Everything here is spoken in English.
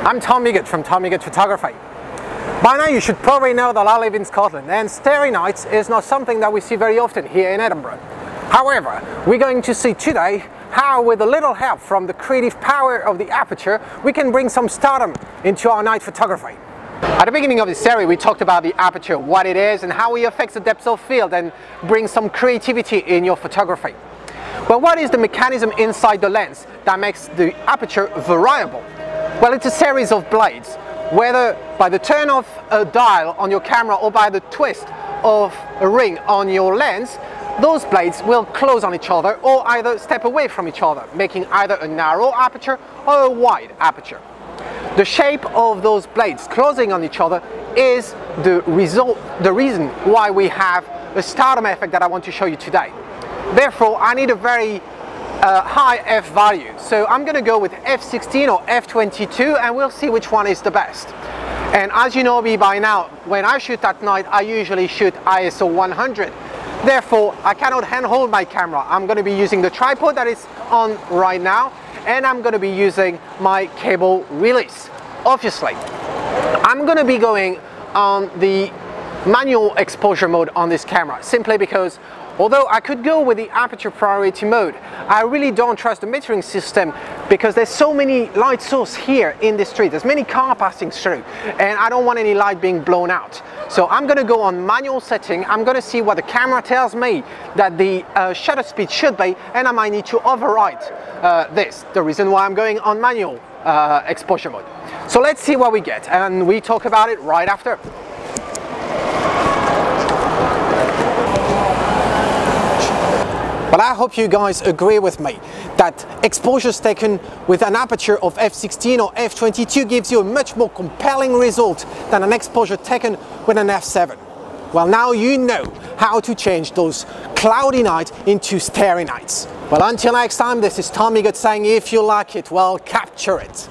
I'm Tom Migut from Tom Migut Photography. By now you should probably know that I live in Scotland and starry nights is not something that we see very often here in Edinburgh. However, we're going to see today how, with a little help from the creative power of the Aperture, we can bring some stardom into our night photography. At the beginning of this series we talked about the Aperture, what it is and how it affects the depth of field and brings some creativity in your photography. But what is the mechanism inside the lens that makes the Aperture variable? Well, it's a series of blades. Whether by the turn of a dial on your camera or by the twist of a ring on your lens, those blades will close on each other or either step away from each other, making either a narrow aperture or a wide aperture. The shape of those blades closing on each other is the reason why we have a Stardom effect that I want to show you today. Therefore, I need a very high f value, so I'm going to go with f16 or f22 and we'll see which one is the best. And as you know me by now, when I shoot at night I usually shoot ISO 100. Therefore I cannot handhold my camera. I'm going to be using the tripod that is on right now, and I'm going to be using my cable release. Obviously I'm going to be going on the manual exposure mode on this camera, simply because although I could go with the Aperture priority mode, I really don't trust the metering system because there's so many light sources here in the street. There's many cars passing through and I don't want any light being blown out. So I'm going to go on manual setting. I'm going to see what the camera tells me that the shutter speed should be, and I might need to override this. The reason why I'm going on manual exposure mode. So let's see what we get and we talk about it right after. But I hope you guys agree with me that exposures taken with an aperture of f16 or f22 gives you a much more compelling result than an exposure taken with an f7. Well, now you know how to change those cloudy nights into starry nights. Well, until next time, this is Tom Migut saying, if you like it, well, capture it.